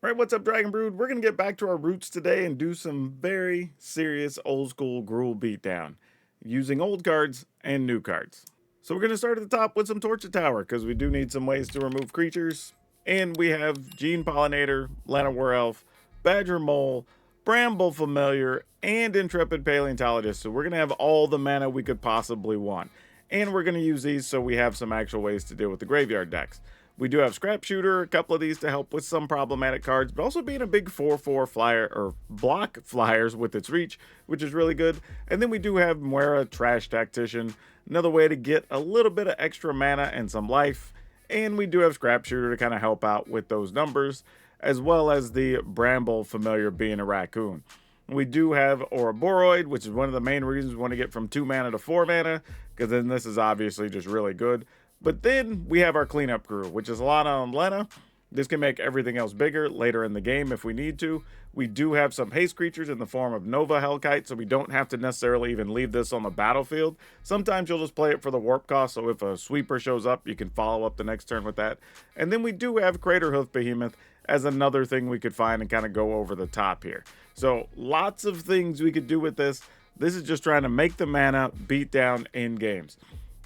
Right, what's up, Dragon Brood? We're going to get back to our roots today and do some very serious old school Gruul Beatdown using old cards and new cards. So we're going to start at the top with some Torture Tower because we do need some ways to remove creatures. And we have Gene Pollinator, Lana Werelf, Badger Mole, Bramble Familiar, and Intrepid Paleontologist. So we're going to have all the mana we could possibly want. And we're going to use these so we have some actual ways to deal with the graveyard decks. We do have Scrap Shooter, a couple of these to help with some problematic cards, but also being a big 4/4 flyer or block flyers with its reach, which is really good. And then we do have Moira, Trash Tactician, another way to get a little bit of extra mana and some life. And we do have Scrap Shooter to kind of help out with those numbers, as well as the Bramble Familiar being a raccoon. We do have Ouroboros, which is one of the main reasons we want to get from 2 mana to 4 mana, because then this is obviously just really good. But then we have our cleanup crew, which is Lana and Lena. This can make everything else bigger later in the game if we need to. We do have some haste creatures in the form of Nova Hellkite, so we don't have to necessarily even leave this on the battlefield. Sometimes you'll just play it for the warp cost, so if a sweeper shows up, you can follow up the next turn with that. And then we do have Craterhoof Behemoth as another thing we could find and kind of go over the top here. So lots of things we could do with this. This is just trying to make the mana beat down in games.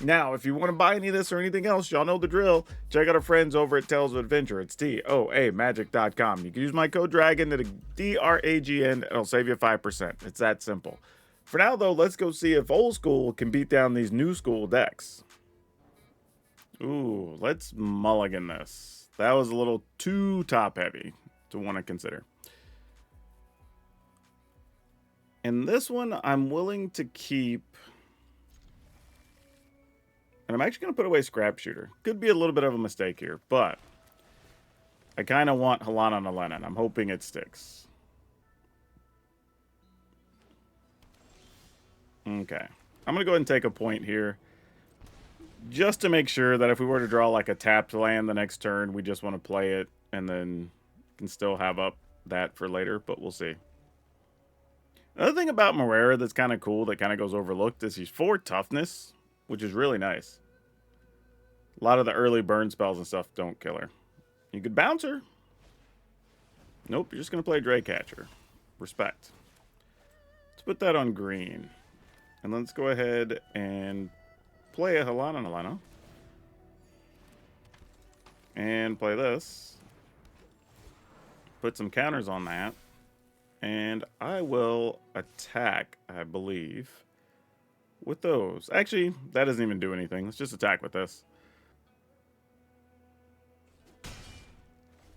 Now, if you want to buy any of this or anything else, y'all know the drill. Check out our friends over at Tales of Adventure. It's TOAMagic.com. You can use my code DRAGON, DRAGN, and it'll save you 5%. It's that simple. For now, though, let's go see if old school can beat down these new school decks. Ooh, let's mulligan this. That was a little too top-heavy to want to consider. In this one, I'm willing to keep... And I'm actually going to put away Scrap Shooter. Could be a little bit of a mistake here, but I kind of want Halana and Alena. I'm hoping it sticks. Okay. I'm going to go ahead and take a point here. Just to make sure that if we were to draw like a tapped land the next turn, we just want to play it and then can still have up that for later, but we'll see. Another thing about Moira that's kind of cool that kind of goes overlooked is he's 4 toughness, which is really nice. A lot of the early burn spells and stuff don't kill her. You could bounce her. Nope, you're just going to play Draycatcher. Respect. Let's put that on green. And let's go ahead and play a Halana and Alena. And play this. Put some counters on that. And I will attack, I believe, with those. Actually, that doesn't even do anything. Let's just attack with this.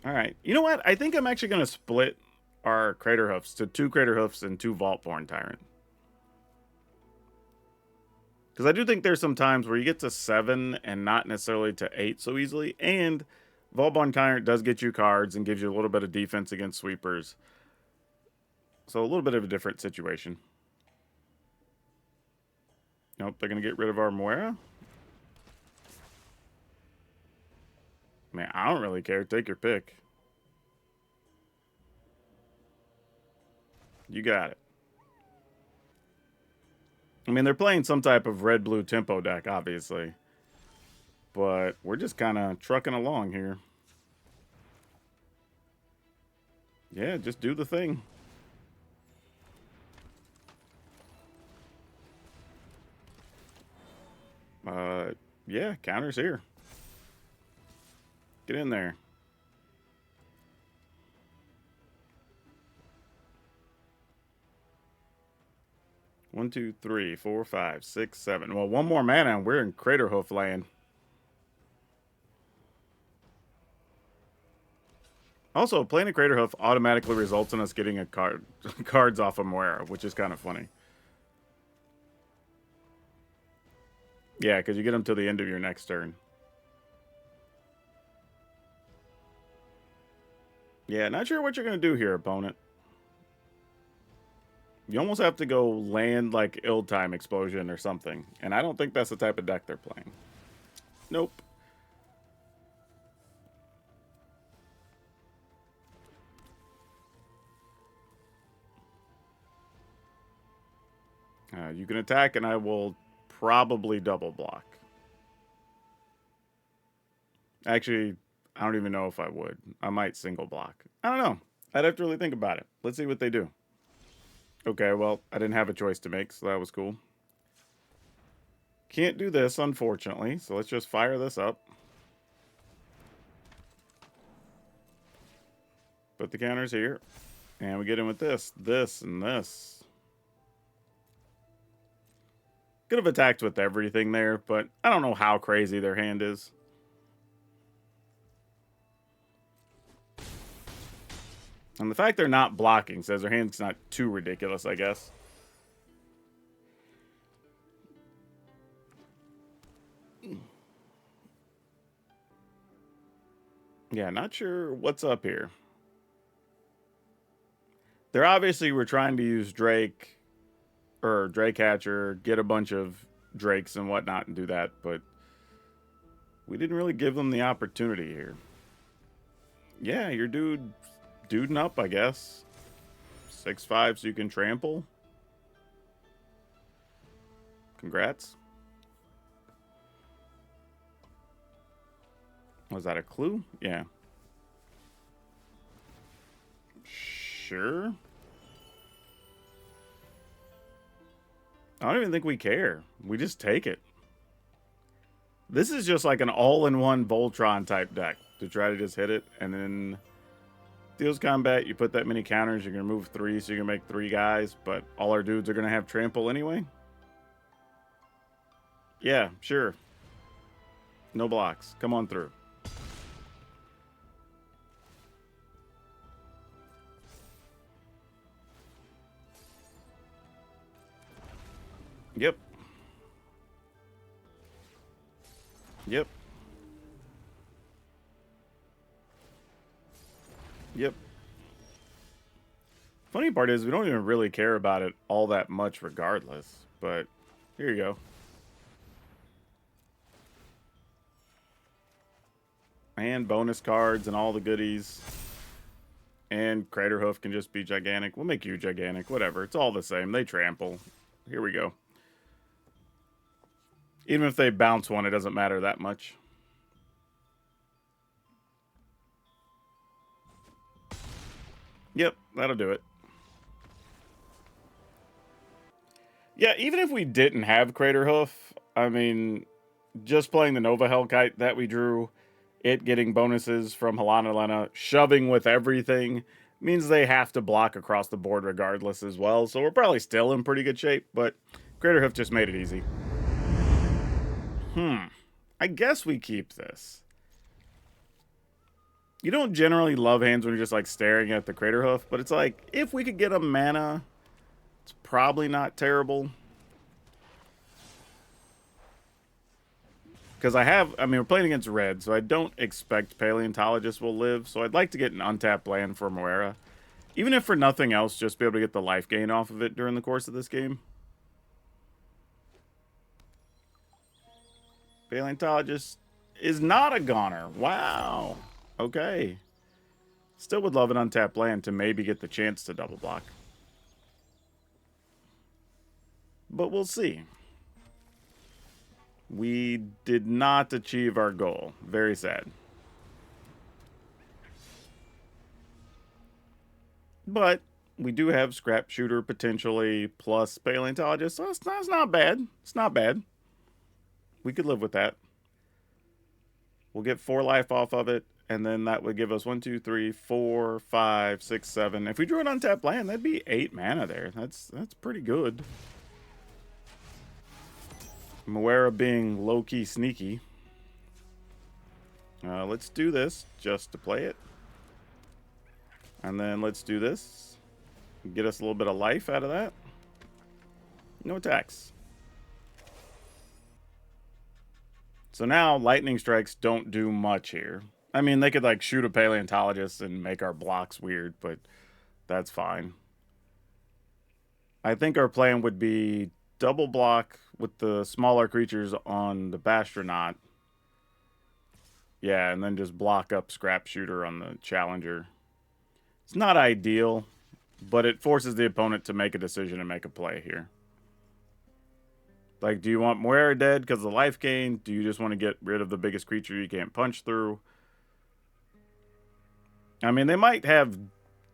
Alright. You know what? I think I'm actually going to split our Craterhoofs to 2 Craterhoofs and 2 Vaultborn Tyrant. Because I do think there's some times where you get to 7 and not necessarily to 8 so easily. And Vaultborn Tyrant does get you cards and gives you a little bit of defense against sweepers. So a little bit of a different situation. Nope, they're going to get rid of our Moira. Man, I don't really care. Take your pick. You got it. I mean, they're playing some type of red-blue tempo deck, obviously. But we're just kind of trucking along here. Yeah, just do the thing. Yeah, counters here. Get in there. One, 2, 3, 4, 5, 6, 7. Well, one more mana and we're in Craterhoof land. Also, playing a Craterhoof automatically results in us getting a cards off of Moira, which is kind of funny. Yeah, because you get them till the end of your next turn. Yeah, not sure what you're going to do here, opponent. You almost have to go land like Ill-Time Explosion or something. And I don't think that's the type of deck they're playing. Nope. You can attack and I will probably double block. Actually, I don't even know if I would. I might single block. I don't know. I'd have to really think about it. Let's see what they do. Okay, well, I didn't have a choice to make, so that was cool. Can't do this, unfortunately, so let's just fire this up. Put the counters here, and we get in with this, and this. Could have attacked with everything there, but I don't know how crazy their hand is. And the fact they're not blocking says their hand's not too ridiculous, I guess. Yeah, not sure what's up here. They're obviously were trying to use Drake or Drake Hatcher, get a bunch of Drakes and whatnot and do that, but we didn't really give them the opportunity here. Yeah, your duding up, I guess. 6/5 so you can trample. Congrats. Was that a clue? Yeah. Sure. I don't even think we care. We just take it. This is just like an all-in-one Voltron type deck to try to just hit it, and then deals combat, you put that many counters, you're going to move 3, so you can make 3 guys, but all our dudes are going to have trample anyway? Yeah, sure. No blocks. Come on through. Yep. Yep. Yep. Funny part is we don't even really care about it all that much regardless, but here you go. And bonus cards and all the goodies. And Crater Hoof can just be gigantic. We'll make you gigantic, whatever. It's all the same. They trample. Here we go. Even if they bounce one, it doesn't matter that much. Yep, that'll do it. Yeah, even if we didn't have Crater Hoof, I mean, just playing the Nova Hellkite that we drew, it getting bonuses from Helana Lena, shoving with everything, means they have to block across the board regardless as well. So we're probably still in pretty good shape, but Crater Hoof just made it easy. I guess we keep this. You don't generally love hands when you're just like staring at the Crater Hoof, but it's like, if we could get a mana, it's probably not terrible. Because I mean, we're playing against red, so I don't expect Paleontologist will live, so I'd like to get an untapped land for Moira. Even if for nothing else, just be able to get the life gain off of it during the course of this game. Paleontologist is not a goner. Wow. Okay. Still would love an untapped land to maybe get the chance to double block. But we'll see. We did not achieve our goal. Very sad. But we do have Scrap Shooter potentially plus Paleontologist, so it's not bad. It's not bad. We could live with that. We'll get 4 life off of it, and then that would give us 1, 2, 3, 4, 5, 6, 7. If we drew an untapped land, that'd be 8 mana there. That's pretty good. Moira being low-key sneaky. Let's do this just to play it. And then let's do this. Get us a little bit of life out of that. No attacks. So now lightning strikes don't do much here. I mean, they could like shoot a Paleontologist and make our blocks weird, but that's fine. I think our plan would be double block with the smaller creatures on the Bastronaut. Yeah, and then just block up Scrap Shooter on the Challenger. It's not ideal, but it forces the opponent to make a decision and make a play here. Like, do you want Moira dead because of the life gain? Do you just want to get rid of the biggest creature you can't punch through? I mean, they might have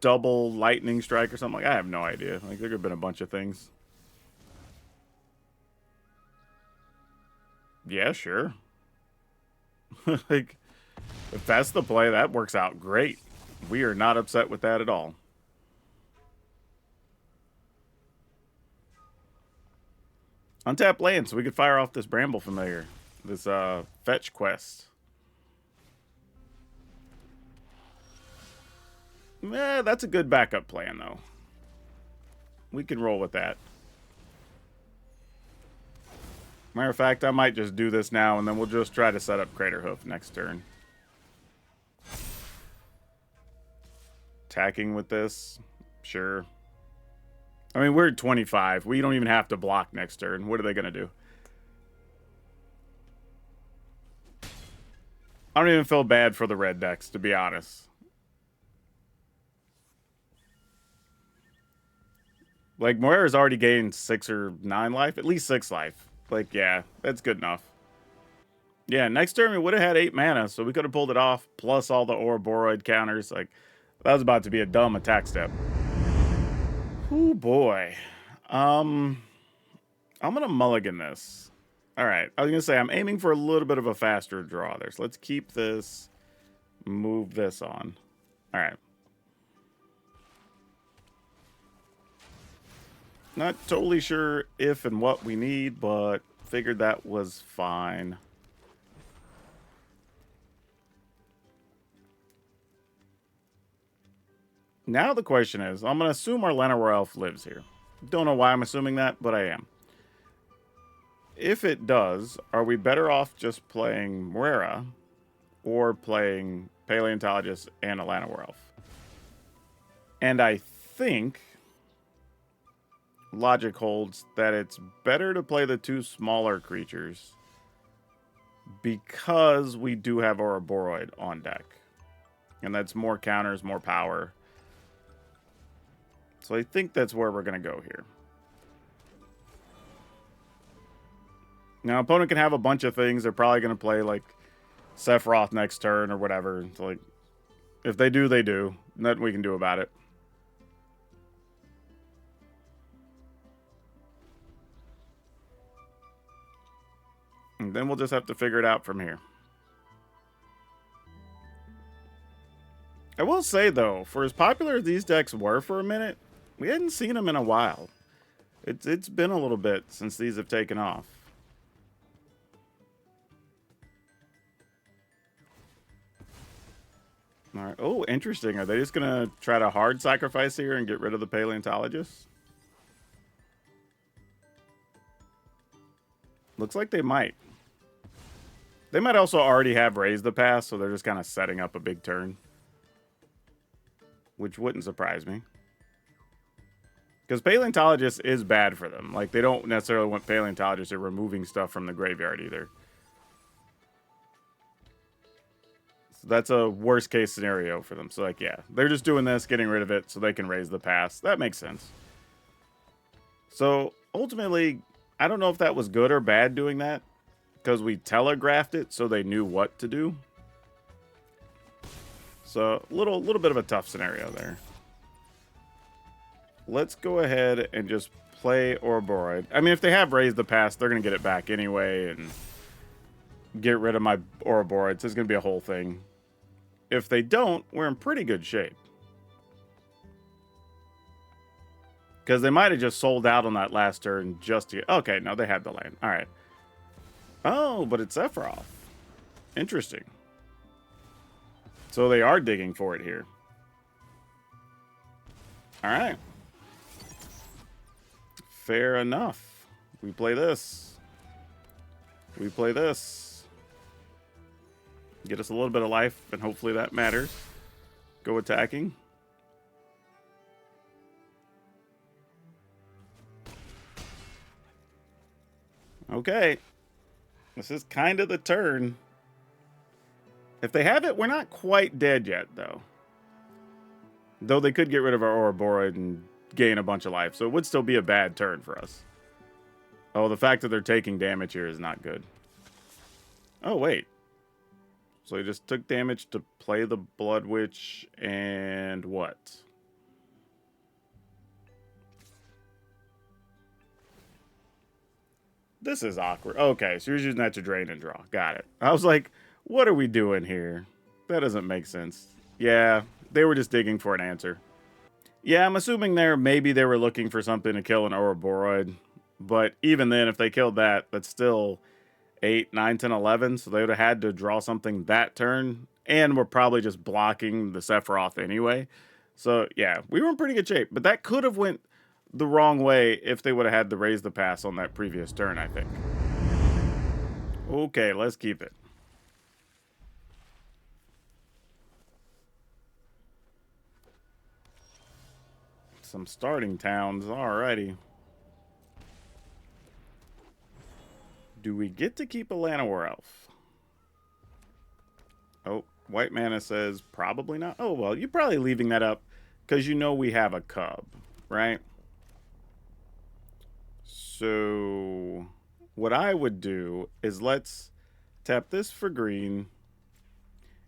double lightning strike or something. Like, I have no idea. Like, there could have been a bunch of things. Yeah, sure. Like, if that's the play, that works out great. We are not upset with that at all. Untap land, so we could fire off this Bramble Familiar. This fetch quest. That's a good backup plan, though. We can roll with that. Matter of fact, I might just do this now, and then we'll just try to set up Craterhoof next turn. Attacking with this? Sure. I mean, we're at 25. We don't even have to block next turn. What are they going to do? I don't even feel bad for the red decks, to be honest. Like, Moira's already gained 6 or 9 life. At least 6 life. Like, yeah, that's good enough. Yeah, next turn we would have had 8 mana, so we could have pulled it off, plus all the Ouroboros counters. Like, that was about to be a dumb attack step. Oh boy. I'm going to mulligan this. Alright, I was going to say, I'm aiming for a little bit of a faster draw there. So let's keep this, move this on. Alright. Not totally sure if and what we need, but figured that was fine. Now the question is, I'm going to assume our Llanowar Elf lives here. Don't know why I'm assuming that, but I am. If it does, are we better off just playing Moira or playing Paleontologist and a Llanowar Elf? And I think logic holds that it's better to play the 2 smaller creatures because we do have Ouroboros on deck. And that's more counters, more power. So I think that's where we're going to go here. Now, opponent can have a bunch of things. They're probably going to play, like, Sephiroth next turn or whatever. It's like, if they do, they do. Nothing we can do about it. And then we'll just have to figure it out from here. I will say, though, for as popular as these decks were for a minute, we hadn't seen them in a while. It's been a little bit since these have taken off. All right. Oh, interesting. Are they just going to try to hard sacrifice here and get rid of the Paleontologist? Looks like they might. They might also already have raised the pass, so they're just kind of setting up a big turn. Which wouldn't surprise me. Because Paleontologist is bad for them. Like, they don't necessarily want Paleontologists. They're removing stuff from the graveyard either. So that's a worst case scenario for them. So, like, yeah. They're just doing this, getting rid of it, so they can raise the pass. That makes sense. So, ultimately, I don't know if that was good or bad doing that. Because we telegraphed it so they knew what to do. So, a little bit of a tough scenario there. Let's go ahead and just play Ouroboros. I mean, if they have raised the pass, they're going to get it back anyway and get rid of my Ouroboros. It's going to be a whole thing. If they don't, we're in pretty good shape. Because they might have just sold out on that last turn just to get... Okay, no, they had the land. All right. Oh, but it's Sephiroth. Interesting. So they are digging for it here. All right. Fair enough. We play this. We play this. Get us a little bit of life, and hopefully that matters. Go attacking. Okay. This is kind of the turn. If they have it, we're not quite dead yet, though. Though they could get rid of our Ouroboros and gain a bunch of life, so it would still be a bad turn for us. Oh, the fact that they're taking damage here is not good. Oh, wait. So he just took damage to play the Blood Witch and what? This is awkward. Okay, so you're using that to drain and draw. Got it. I was like, what are we doing here? That doesn't make sense. Yeah, they were just digging for an answer. Yeah, I'm assuming maybe they were looking for something to kill an Ouroboros. But even then, if they killed that, that's still 8, 9, 10, 11. So they would have had to draw something that turn. And we're probably just blocking the Sephiroth anyway. So yeah, we were in pretty good shape. But that could have went the wrong way if they would have had to raise the pass on that previous turn, I think. Okay, let's keep it. Some starting towns, alrighty. Do we get to keep a Llanowar Elf? Oh, White Mana says probably not. Oh, well, you're probably leaving that up because you know we have a Cub, right? So what I would do is let's tap this for green.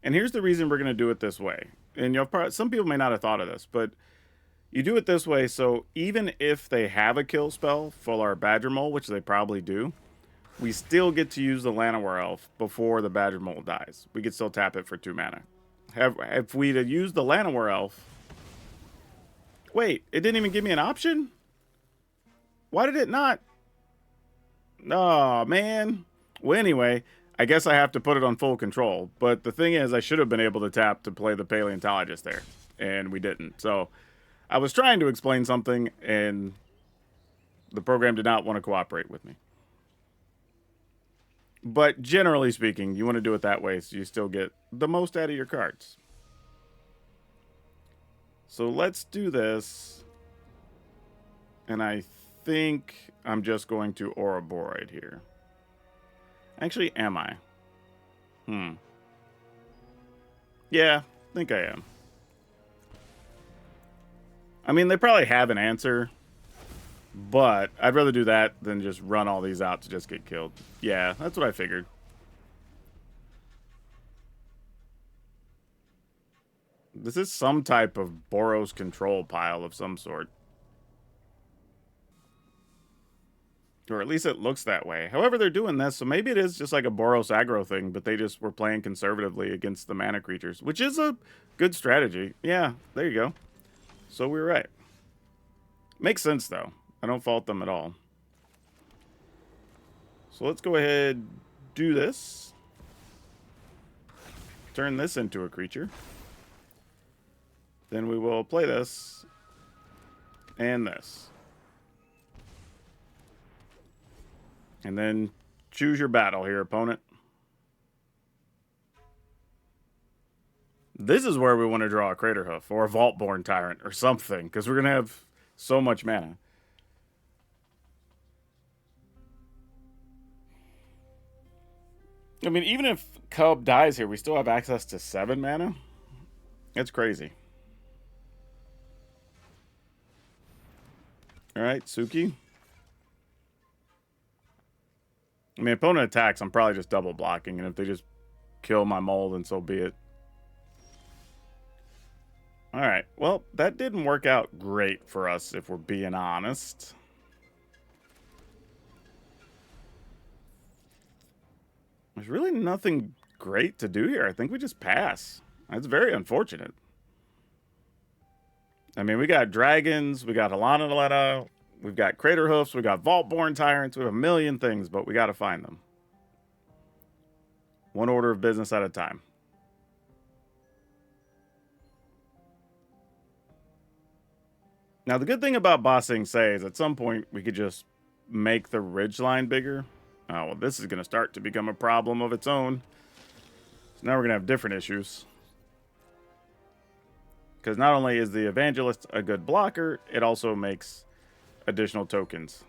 And here's the reason we're going to do it this way. And some people may not have thought of this, but you do it this way so even if they have a kill spell for our Badger Mole, which they probably do, we still get to use the Llanowar Elf before the Badger Mole dies. We could still tap it for 2 mana. If we'd have used the Llanowar Elf... Wait, it didn't even give me an option? Why did it not? Oh, man. Well, anyway, I guess I have to put it on full control. But the thing is, I should have been able to tap to play the Paleontologist there. And we didn't. So I was trying to explain something, and the program did not want to cooperate with me. But generally speaking, you want to do it that way so you still get the most out of your cards. So let's do this. And I think I'm just going to Ouroboros here. Actually, am I? Yeah, I think I am. I mean, they probably have an answer. But I'd rather do that than just run all these out to just get killed. Yeah, that's what I figured. This is some type of Boros control pile of some sort. Or at least it looks that way. However, they're doing this, so maybe it is just like a Boros aggro thing, but they just were playing conservatively against the mana creatures, which is a good strategy. Yeah, there you go. So we were right. Makes sense, though. I don't fault them at all. So let's go ahead, do this. Turn this into a creature. Then we will play this and this. And then choose your battle here, opponent. This is where we want to draw a Craterhoof or a Vaultborn Tyrant or something, because we're going to have so much mana. I mean, even if Cub dies here, we still have access to 7 mana. That's crazy. Alright, Suki. I mean, opponent attacks, I'm probably just double blocking, and if they just kill my mole, then so be it. Alright, well, that didn't work out great for us, if we're being honest. There's really nothing great to do here. I think we just pass. That's very unfortunate. I mean, we got dragons, we got Halanaletta, we've got Craterhoofs, we got Vaultborn Tyrants, we have a million things, but we got to find them. One order of business at a time. Now, the good thing about bossing, say, is at some point we could just make the ridgeline bigger. Oh, well, this is going to start to become a problem of its own. So now we're going to have different issues. Because not only is the Evangelist a good blocker, it also makes additional tokens.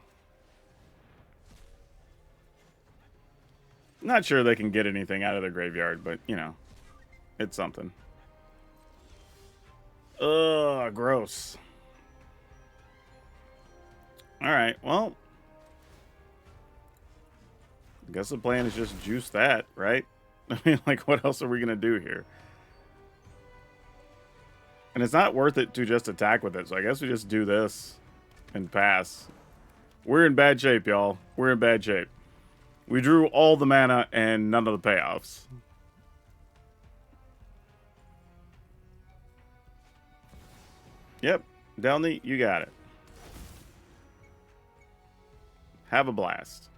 Not sure they can get anything out of their graveyard, but, you know, it's something. Ugh, gross. Alright, well, I guess the plan is just juice that, right? I mean, like, what else are we going to do here? And it's not worth it to just attack with it, so I guess we just do this and pass. We're in bad shape, y'all. We're in bad shape. We drew all the mana and none of the payoffs. Yep. Delny, you got it. Have a blast.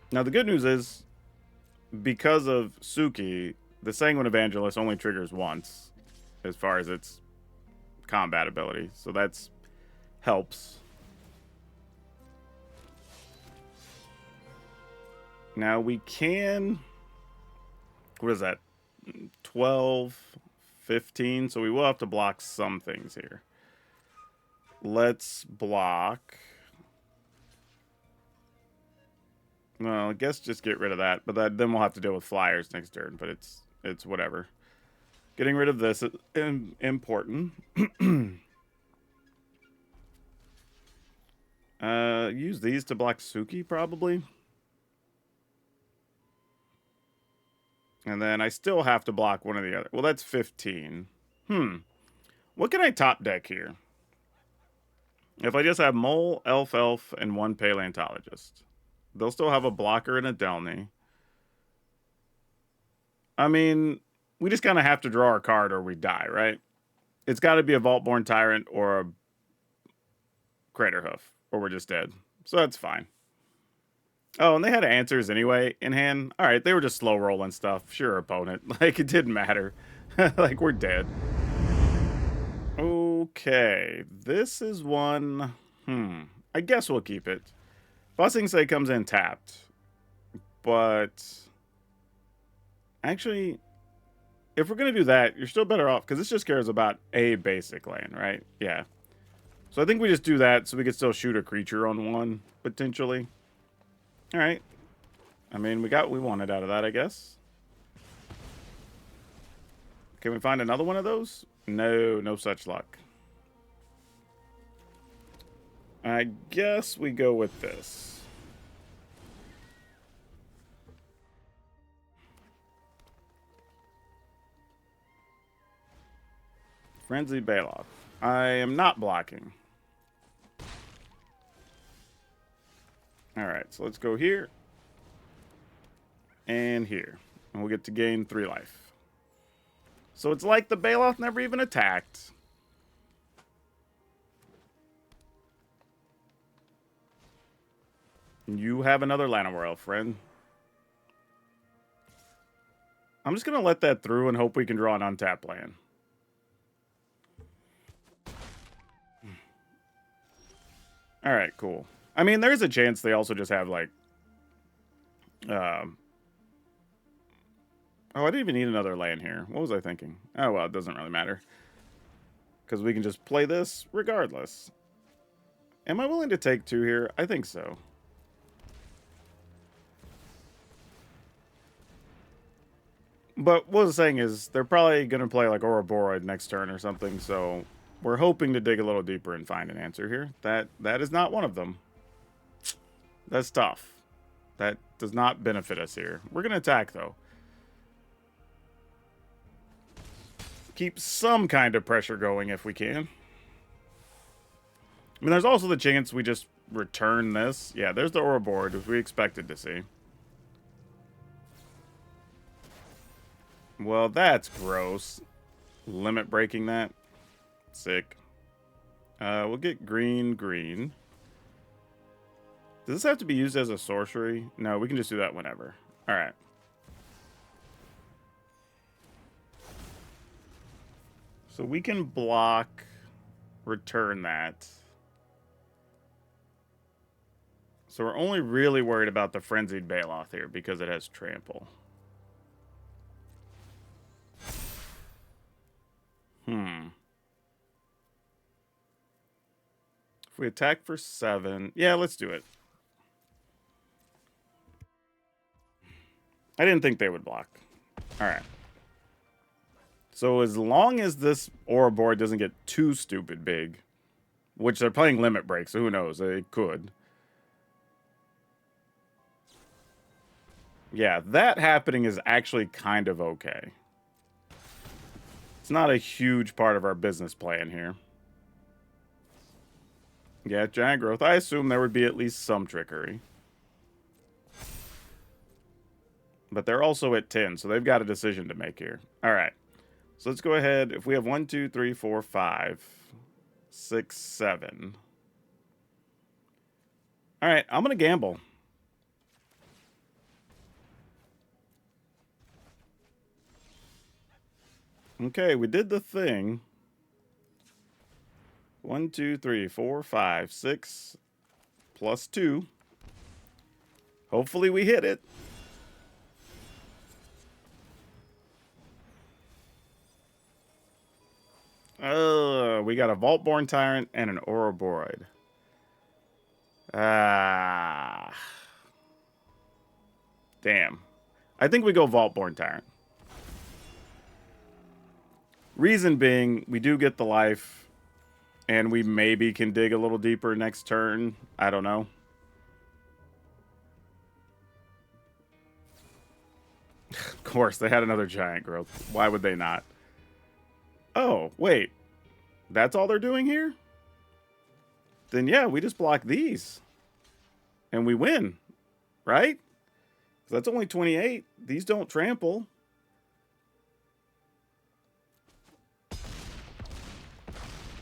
Now, the good news is, because of Suki, the Sanguine Evangelist only triggers once as far as its combat ability. So that's helps. Now we can... What is that? 12, 15. So we will have to block some things here. Let's block... Well, I guess just get rid of that. But then we'll have to deal with flyers next turn. But it's whatever. Getting rid of this is important. Use these to block Suki, probably. And then I still have to block one of the other. Well, that's 15. What can I top deck here? If I just have Mole, Elf, and one Paleontologist. They'll still have a blocker and a Delny. I mean, we just kind of have to draw our card or we die, right? It's got to be a Vaultborn Tyrant or a Craterhoof, or we're just dead. So that's fine. Oh, and they had answers anyway in hand. All right, they were just slow rolling stuff. Sure, opponent. Like, it didn't matter. Like, we're dead. Okay, this is one... I guess we'll keep it. Bussing Say comes in tapped. But... Actually, if we're going to do that, you're still better off, because this just cares about a basic land, right? Yeah. So I think we just do that so we can still shoot a creature on one, potentially. All right. I mean, we got what we wanted out of that, I guess. Can we find another one of those? No, no such luck. I guess we go with this. Frenzy Bailoff. I am not blocking. Alright, so let's go here. And here. And we'll get to gain 3 life. So it's like the Bailoff never even attacked. You have another Llanowar, friend. I'm just going to let that through and hope we can draw an untapped land. Alright, cool. I mean, there's a chance they also just have, like... Oh, I didn't even need another land here. What was I thinking? Oh, well, it doesn't really matter. Because we can just play this regardless. Am I willing to take 2 here? I think so. But what I was saying is, they're probably going to play like Ouroboros next turn or something, so we're hoping to dig a little deeper and find an answer here. That is not one of them. That's tough. That does not benefit us here. We're going to attack, though. Keep some kind of pressure going if we can. I mean, there's also the chance we just return this. Yeah, there's the Ouroboros, which we expected to see. Well, that's gross. Limit breaking that. Sick. We'll get green. Does this have to be used as a sorcery? No, we can just do that whenever. Alright. So we can block, return that. So we're only really worried about the Frenzied Bailoff here because it has trample. If we attack for 7... Yeah, let's do it. I didn't think they would block. Alright. So as long as this Ouroboros doesn't get too stupid big, which they're playing Limit Break, so who knows? They could. Yeah, that happening is actually kind of okay. It's not a huge part of our business plan here. Yeah, giant growth. I assume there would be at least some trickery. But they're also at 10, so they've got a decision to make here. All right. So let's go ahead. If we have 1, 2, 3, 4, 5, 6, 7. All right, I'm going to gamble. Okay, we did the thing. 1, 2, 3, 4, 5, 6, plus 2. Hopefully we hit it. We got a Vaultborn Tyrant and an Ouroboros. Damn. I think we go Vaultborn Tyrant. Reason being, we do get the life, and we maybe can dig a little deeper next turn. I don't know. Of course, they had another giant growth. Why would they not? Oh, wait. That's all they're doing here? Then yeah, we just block these. And we win. Right? That's only 28. These don't trample.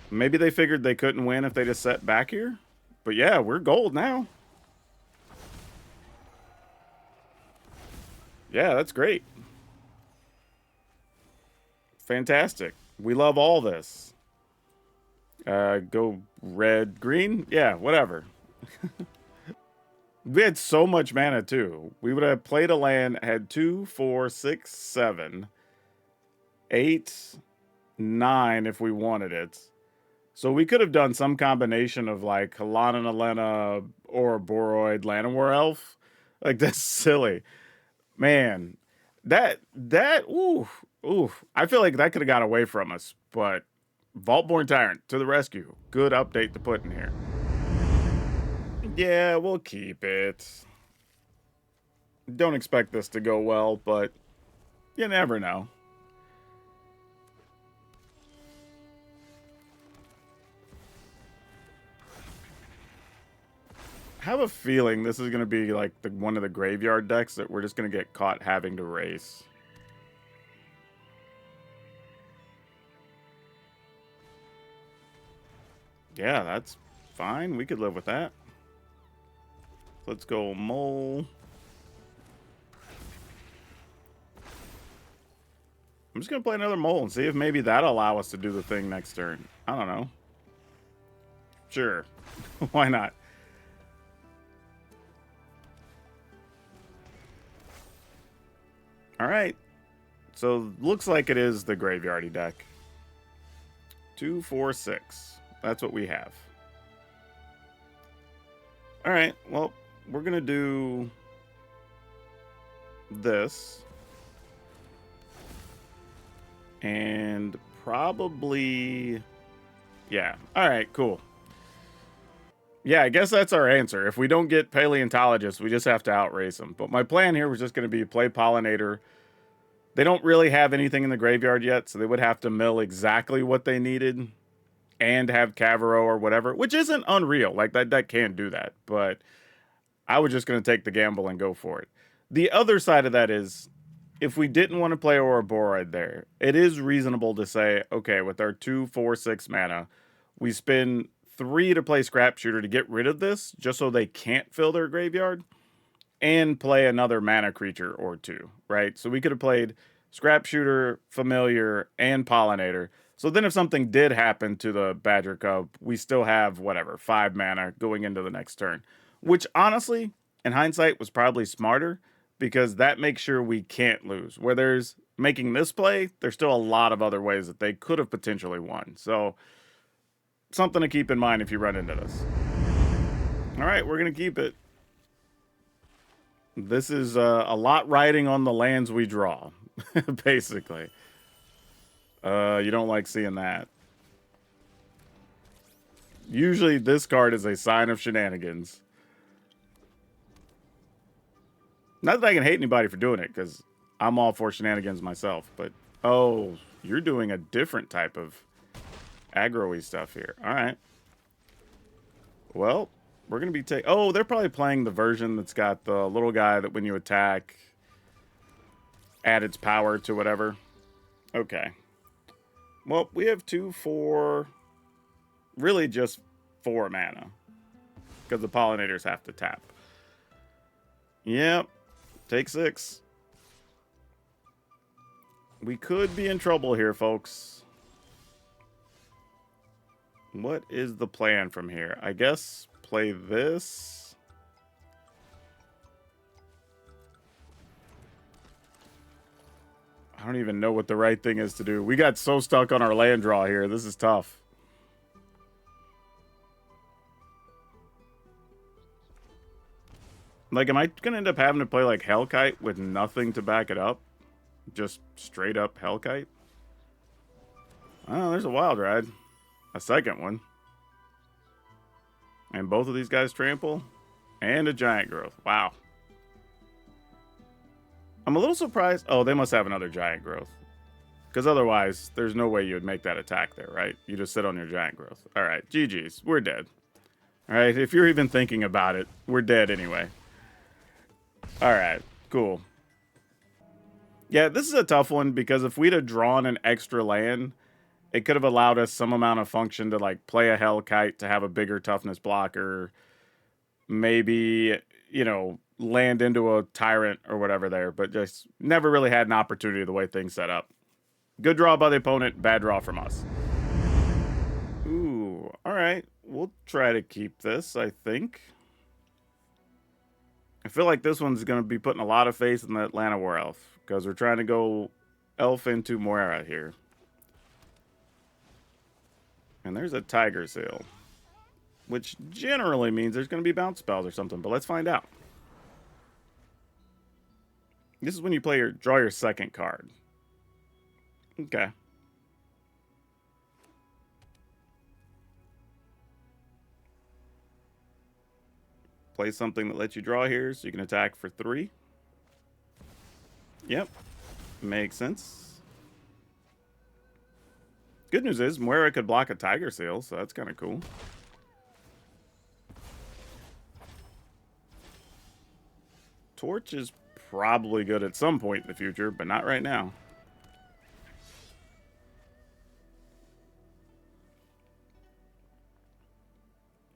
Maybe they figured they couldn't win if they just sat back here. But yeah, we're gold now. Yeah, that's great. Fantastic. We love all this. Go red, green? Yeah, whatever. We had so much mana, too. We would have played a land, had 2, 4, 6, 7, 8, 9 if we wanted it. So we could have done some combination of, like, Halana Nalena, Ouroboros, Llanowar Elf. Like, that's silly. Man, ooh. I feel like that could have got away from us, but Vaultborn Tyrant to the rescue. Good update to put in here. Yeah, we'll keep it. Don't expect this to go well, but you never know. I have a feeling this is going to be like one of the graveyard decks that we're just going to get caught having to race. Yeah, that's fine. We could live with that. Let's go mole. I'm just going to play another mole and see if maybe that'll allow us to do the thing next turn. I don't know. Sure. Why not? All right. So looks like it is the graveyardy deck. 2, 4, 6. That's what we have. All right. Well, we're going to do this. And probably... Yeah. All right, cool. Yeah, I guess that's our answer. If we don't get Paleontologist, we just have to outrace them. But my plan here was just going to be play Pollinator. They don't really have anything in the graveyard yet, so they would have to mill exactly what they needed and have Cavero or whatever, which isn't unreal. Like, that deck can do that. But I was just going to take the gamble and go for it. The other side of that is, if we didn't want to play Ouroboros there, it is reasonable to say, okay, with our 2, 4, 6 mana, we spend 3 to play Scrap Shooter to get rid of this, just so they can't fill their graveyard, and play another mana creature or 2, right? So we could have played Scrap Shooter, Familiar, and Pollinator. So then if something did happen to the Badger Cub, we still have, whatever, 5 mana going into the next turn. Which, honestly, in hindsight, was probably smarter, because that makes sure we can't lose. Where there's making this play, there's still a lot of other ways that they could have potentially won. So, something to keep in mind if you run into this. All right, we're going to keep it. This is a lot riding on the lands we draw, basically. You don't like seeing that. Usually this card is a sign of shenanigans. Not that I can hate anybody for doing it, because I'm all for shenanigans myself. But, oh, you're doing a different type of aggro-y stuff here. All right. Well, we're going to be taking... Oh, they're probably playing the version that's got the little guy that when you attack, add its power to whatever. Okay. Well, we have 2 for... Really just 4 mana. Because the pollinators have to tap. Yep. Take 6. We could be in trouble here, folks. What is the plan from here? I guess play this. I don't even know what the right thing is to do. We got so stuck on our land draw here. This is tough. Like, am I going to end up having to play, like, Hellkite with nothing to back it up? Just straight up Hellkite? Oh, there's a Wild Ride. A second one. And both of these guys trample. And a Giant Growth. Wow. I'm a little surprised. Oh, they must have another Giant Growth. Because otherwise, there's no way you would make that attack there, right? You just sit on your Giant Growth. Alright, GG's. We're dead. Alright, if you're even thinking about it, we're dead anyway. Alright, cool. Yeah, this is a tough one because if we'd have drawn an extra land, it could have allowed us some amount of function to, like, play a Hellkite to have a bigger toughness blocker. Maybe, you know, land into a Tyrant or whatever there, but just never really had an opportunity the way things set up. Good draw by the opponent, bad draw from us. Ooh, alright. We'll try to keep this, I think. I feel like this one's going to be putting a lot of faith in the Atlanta War Elf, because we're trying to go Elf into Moira here. And there's a Tiger Seal, which generally means there's going to be bounce spells or something, but let's find out. This is when you play your draw your second card. Okay. Play something that lets you draw here, so you can attack for 3. Yep. Makes sense. Good news is, Moira could block a Tiger Seal, so that's kind of cool. Torch is probably good at some point in the future, but not right now.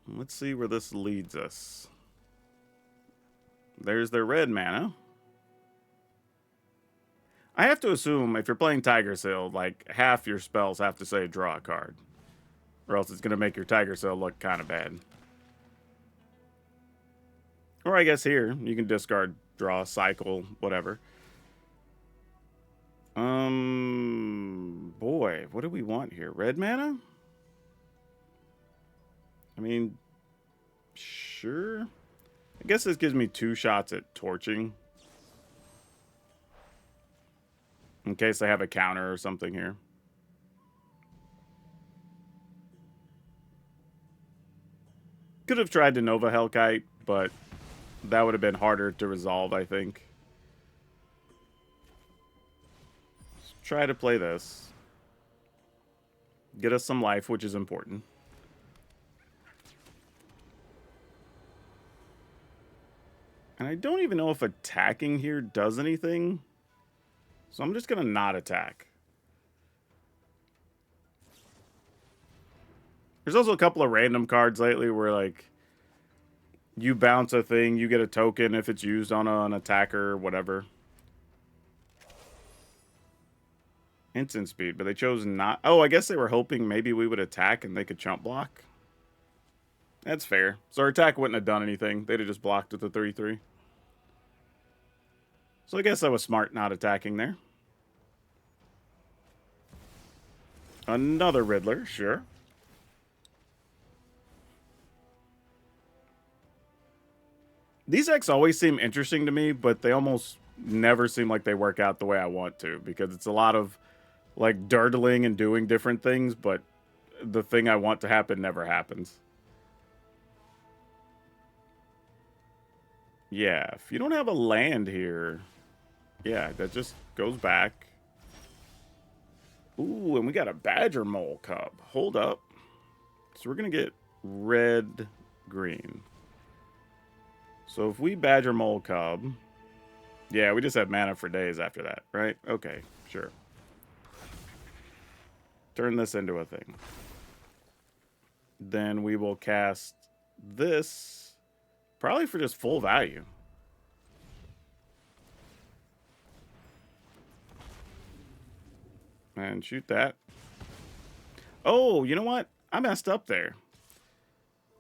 Let's see where this leads us. There's their red mana. I have to assume if you're playing Tiger Seal, like, half your spells have to say draw a card. Or else it's going to make your Tiger Seal look kind of bad. Or I guess here, you can discard, draw, cycle, whatever. Boy, what do we want here? Red mana? I mean, sure. I guess this gives me 2 shots at torching. In case I have a counter or something here. Could have tried to Nova Hellkite, but that would have been harder to resolve, I think. Let's try to play this. Get us some life, which is important. And I don't even know if attacking here does anything. So I'm just going to not attack. There's also a couple of random cards lately where, like, you bounce a thing, you get a token if it's used on an attacker or whatever. Instant speed, but they chose not. Oh, I guess they were hoping maybe we would attack and they could chump block. That's fair. So our attack wouldn't have done anything. They'd have just blocked with the 3/3. So I guess I was smart not attacking there. Another Riddler, sure. These decks always seem interesting to me, but they almost never seem like they work out the way I want to, because it's a lot of, like, dirtling and doing different things, but the thing I want to happen never happens. Yeah, if you don't have a land here, yeah, that just goes back. Ooh, and we got a badger mole cub. Hold up. So we're going to get red, green. So if we badger mole cub, yeah, we just have mana for days after that, right? Okay, sure. Turn this into a thing. Then we will cast this, probably for just full value. And shoot that. Oh, you know what? I messed up there.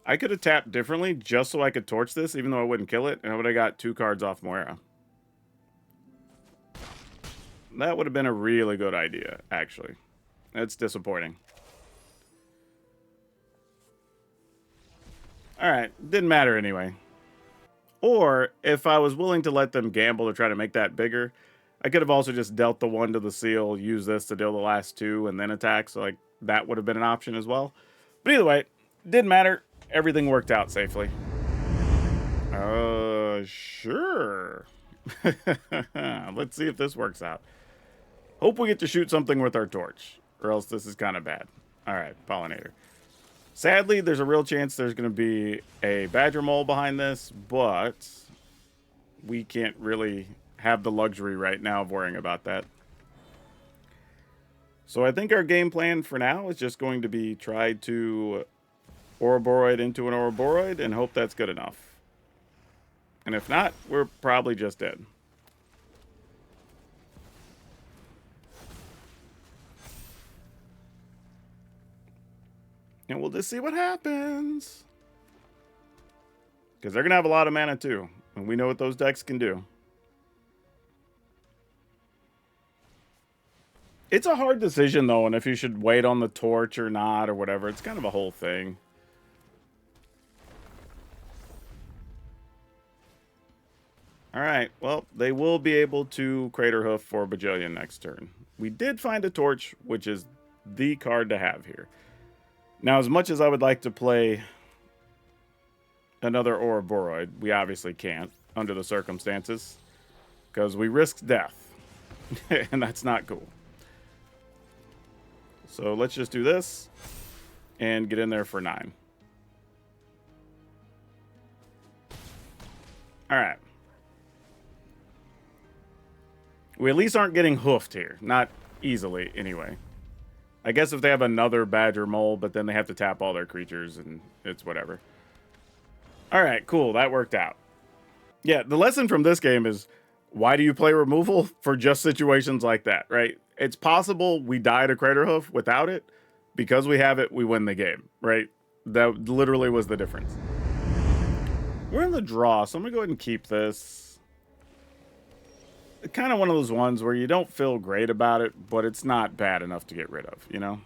I could have tapped differently just so I could torch this, even though I wouldn't kill it, and I would have got 2 cards off Moira. That would have been a really good idea, actually. That's disappointing. Alright, didn't matter anyway. Or, if I was willing to let them gamble to try to make that bigger, I could have also just dealt the 1 to the seal, use this to deal the last 2, and then attack, so like that would have been an option as well. But either way, didn't matter. Everything worked out safely. Sure. Let's see if this works out. Hope we get to shoot something with our torch, or else this is kind of bad. Alright, Pollinator. Sadly, there's a real chance there's going to be a badger mole behind this, but we can't really have the luxury right now of worrying about that. So I think our game plan for now is just going to be try to Ouroboros into an Ouroboros and hope that's good enough. And if not, we're probably just dead. And we'll just see what happens. Because they're going to have a lot of mana too. And we know what those decks can do. It's a hard decision though, and if you should wait on the torch or not or whatever. It's kind of a whole thing. Alright, well, they will be able to Crater Hoof for Bajillion next turn. We did find a torch, which is the card to have here. Now, as much as I would like to play another Ouroboros, we obviously can't under the circumstances because we risked death, and that's not cool. So let's just do this and get in there for 9. All right. We at least aren't getting hoofed here. Not easily, anyway. I guess if they have another badger mole, but then they have to tap all their creatures, and it's whatever. Alright, cool. That worked out. Yeah, the lesson from this game is, why do you play removal? For just situations like that, right? It's possible we die to Crater Hoof without it. Because we have it, we win the game, right? That literally was the difference. We're in the draw, so I'm going to go ahead and keep this. Kind of one of those ones where you don't feel great about it, but it's not bad enough to get rid of, you know?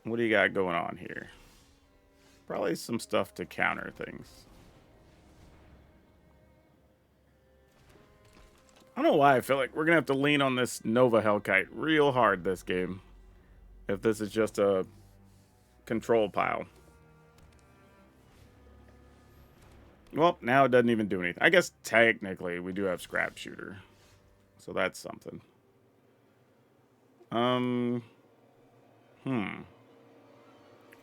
What do you got going on here? Probably some stuff to counter things. I don't know why I feel like we're going to have to lean on this Nova Hellkite real hard this game. If this is just a control pile. Well, now it doesn't even do anything. I guess technically we do have Scrap Shooter. So that's something. What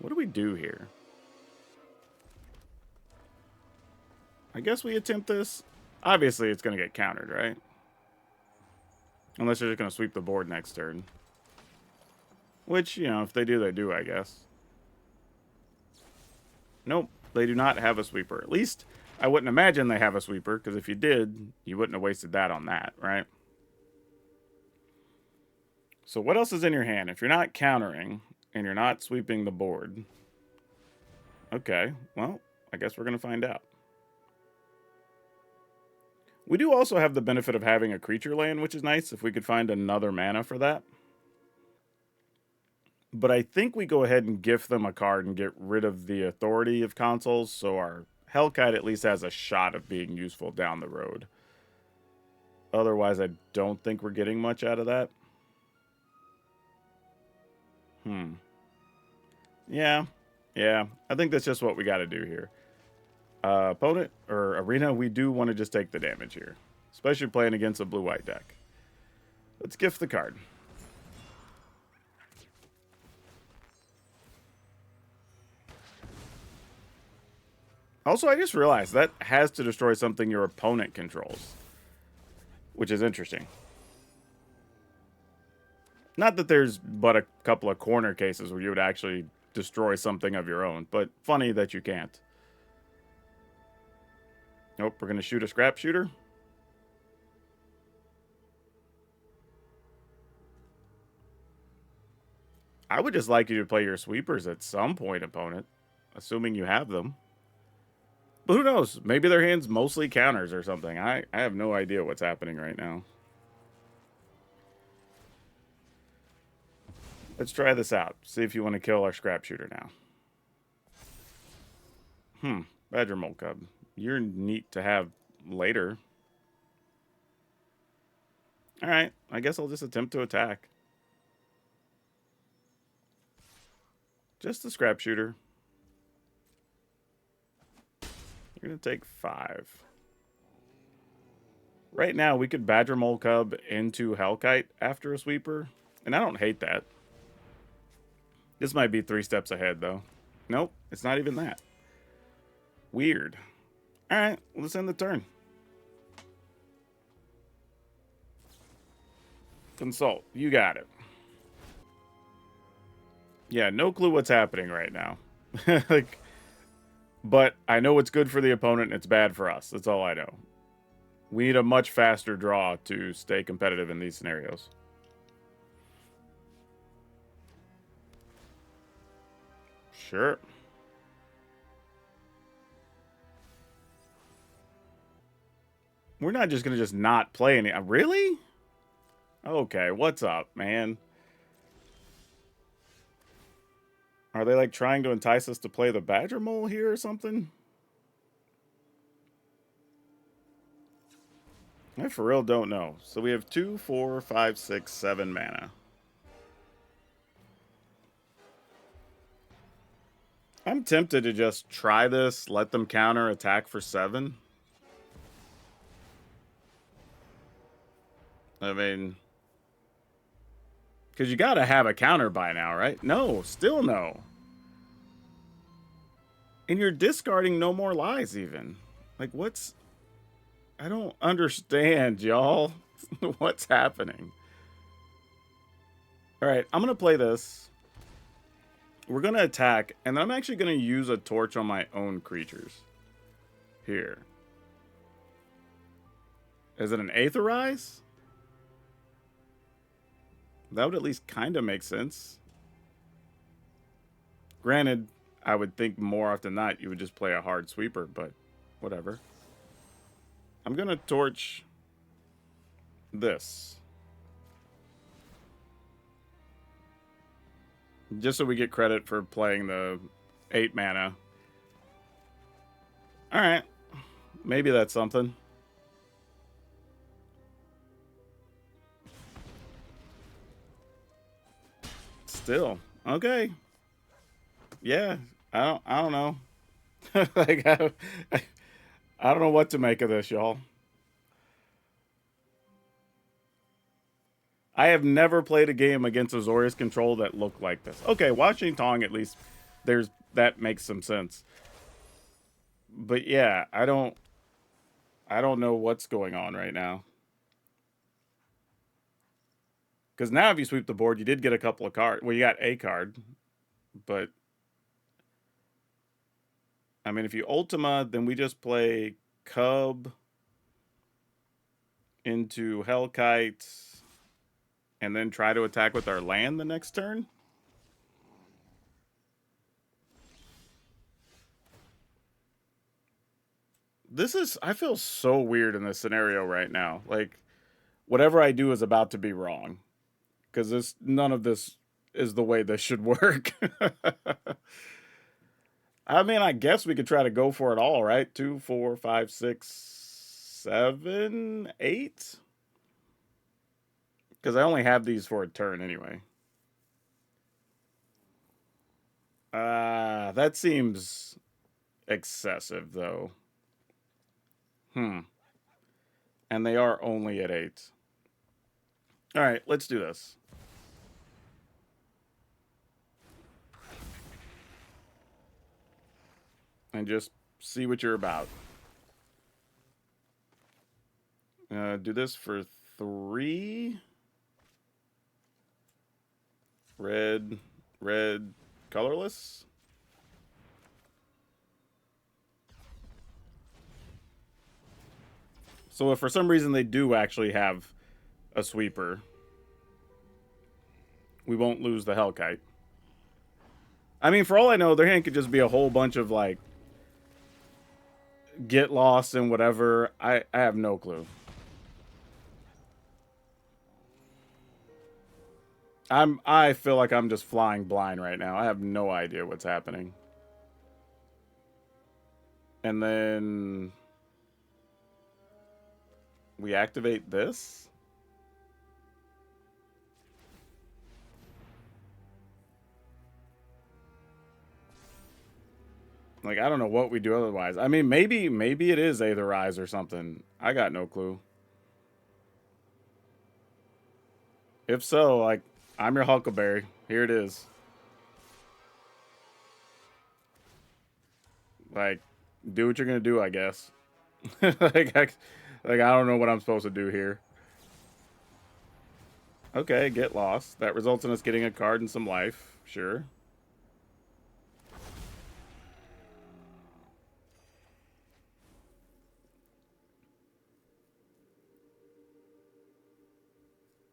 do we do here? I guess we attempt this. Obviously, it's going to get countered, right? Unless they're just going to sweep the board next turn. Which, you know, if they do, they do, I guess. Nope, they do not have a sweeper. At least, I wouldn't imagine they have a sweeper, because if you did, you wouldn't have wasted that on that, right? So what else is in your hand? If you're not countering, and you're not sweeping the board... Okay, well, I guess we're going to find out. We do also have the benefit of having a creature land, which is nice, if we could find another mana for that. But I think we go ahead and gift them a card and get rid of the authority of consoles, so our Hellkite at least has a shot of being useful down the road. Otherwise, I don't think we're getting much out of that. Yeah. Yeah, I think that's just what we got to do here. Opponent or arena, we do want to just take the damage here, especially playing against a blue-white deck. Let's gift the card. Also, I just realized that has to destroy something your opponent controls, which is interesting. Not that there's but a couple of corner cases where you would actually destroy something of your own, but funny that you can't. Nope, we're going to shoot a scrap shooter. I would just like you to play your sweepers at some point, opponent, assuming you have them. But who knows? Maybe their hand's mostly counters or something. I have no idea what's happening right now. Let's try this out. See if you want to kill our scrap shooter now. Badger Mole Cub. You're neat to have later. Alright, I guess I'll just attempt to attack. Just a scrap shooter. You're going to take 5. Right now, we could Badger Mole Cub into Hellkite after a sweeper, and I don't hate that. This might be 3 steps ahead, though. Nope, it's not even that. Weird. Alright, let's end the turn. Consult. You got it. Yeah, no clue what's happening right now. Like, but I know it's good for the opponent and it's bad for us. That's all I know. We need a much faster draw to stay competitive in these scenarios. Sure. We're not just going to just not play any. Really? Okay, what's up, man? Are they like trying to entice us to play the Badger Mole here or something? I for real don't know. So we have 2, 4, 5, 6, 7 mana. I'm tempted to just try this, let them counter attack for 7. I mean, because you got to have a counter by now, right? No, still no. And you're discarding No More Lies even. Like, what's... I don't understand, y'all. What's happening? All right, I'm going to play this. We're going to attack, and I'm actually going to use a torch on my own creatures. Here. Is it an Aetherize? That would at least kind of make sense. Granted, I would think more often than not you would just play a hard sweeper, but whatever. I'm going to torch this. Just so we get credit for playing the 8 mana. Alright. Maybe that's something. Still. Okay. Yeah. I don't know. Like, I don't know what to make of this, y'all. I have never played a game against Azorius Control that looked like this. Okay, watching Tong, at least, that makes some sense. But yeah, I don't know what's going on right now. Because now if you sweep the board, you did get a couple of cards. Well, you got a card. But, I mean, if you Ultima, then we just play Cub into Hellkite and then try to attack with our land the next turn. I feel so weird in this scenario right now. Like, whatever I do is about to be wrong. Because none of this is the way this should work. I mean, I guess we could try to go for it all, right? 2, 4, 5, 6, 7, 8. Because I only have these for a turn anyway. that seems excessive, though. And they are only at 8. All right, let's do this. And just see what you're about. Do this for 3. Red, colorless. So if for some reason they do actually have a sweeper, we won't lose the Hellkite. I mean, for all I know, their hand could just be a whole bunch of, like, get lost and whatever. I have no clue. I feel like I'm just flying blind right now. I have no idea what's happening. And then we activate this. Like, I don't know what we do otherwise. I mean, maybe it is Aetherize or something. I got no clue. If so, like, I'm your Huckleberry. Here it is. Like, do what you're gonna do, I guess. like, I don't know what I'm supposed to do here. Okay, get lost. That results in us getting a card and some life. Sure.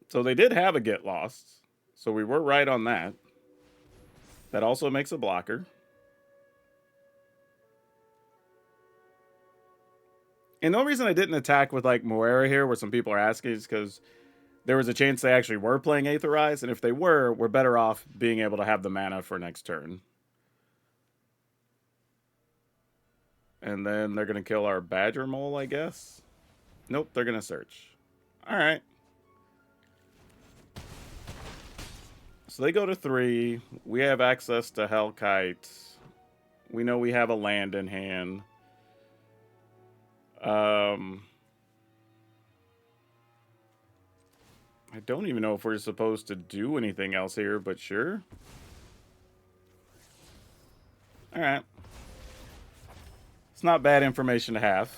So they did have a get lost. So we were right on that. That also makes a blocker. And the only reason I didn't attack with, like, Moira here, where some people are asking, is because there was a chance they actually were playing Aetherize, and if they were, we're better off being able to have the mana for next turn. And then they're going to kill our Badger Mole, I guess. Nope, they're going to search. All right. So they go to 3. We have access to Hellkite. We know we have a land in hand. I don't even know if we're supposed to do anything else here, but sure. All right. It's not bad information to have.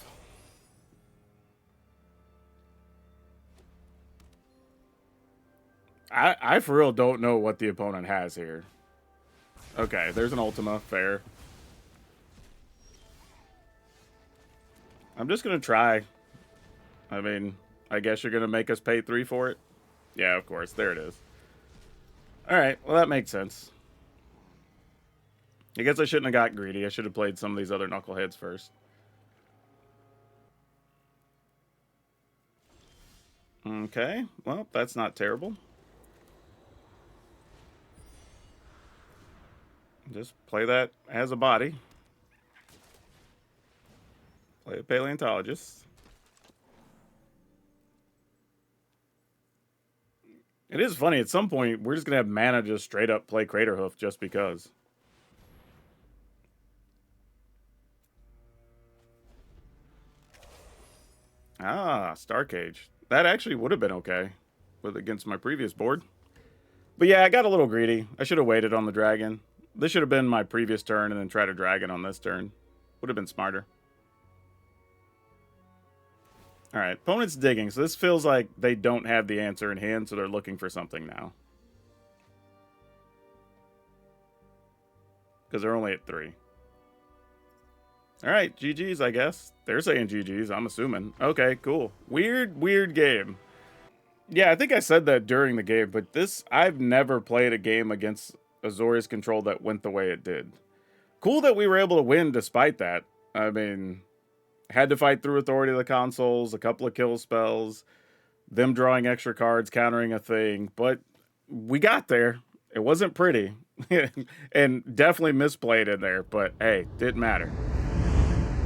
I for real don't know what the opponent has here. Okay, there's an Ultima. Fair. I'm just going to try. I mean, I guess you're going to make us pay 3 for it? Yeah, of course. There it is. All right. Well, that makes sense. I guess I shouldn't have got greedy. I should have played some of these other knuckleheads first. Okay. Well, that's not terrible. Just play that as a body. Play a paleontologist. It is funny. At some point, we're just going to have mana just straight up play Craterhoof just because. Ah, Star Cage. That actually would have been okay against my previous board. But yeah, I got a little greedy. I should have waited on the dragon. This should have been my previous turn and then tried a dragon on this turn. Would have been smarter. All right, opponent's digging. So this feels like they don't have the answer in hand, so they're looking for something now. Because they're only at 3. All right, GG's, I guess. They're saying GG's, I'm assuming. Okay, cool. Weird game. Yeah, I think I said that during the game, but I've never played a game against Azorius Control that went the way it did. Cool that we were able to win despite that. I mean, had to fight through Authority of the Consoles, a couple of kill spells, them drawing extra cards, countering a thing, but we got there. It wasn't pretty. And definitely misplayed in there, but hey, didn't matter.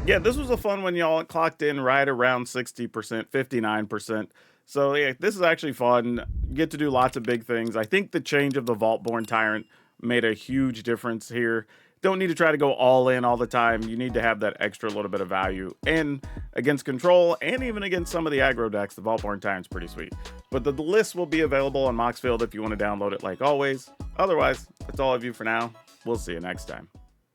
Yeah, this was a fun one, y'all. It clocked in right around 60%, 59%. So yeah, this is actually fun. Get to do lots of big things. I think the change of the Vaultborn Tyrant made a huge difference here. don't need to try to go all in all the time. You need to have that extra little bit of value. And against control, and even against some of the aggro decks, the Vaultborn Time's pretty sweet. But the list will be available on Moxfield if you want to download it like always. Otherwise, that's all of you for now. We'll see you next time.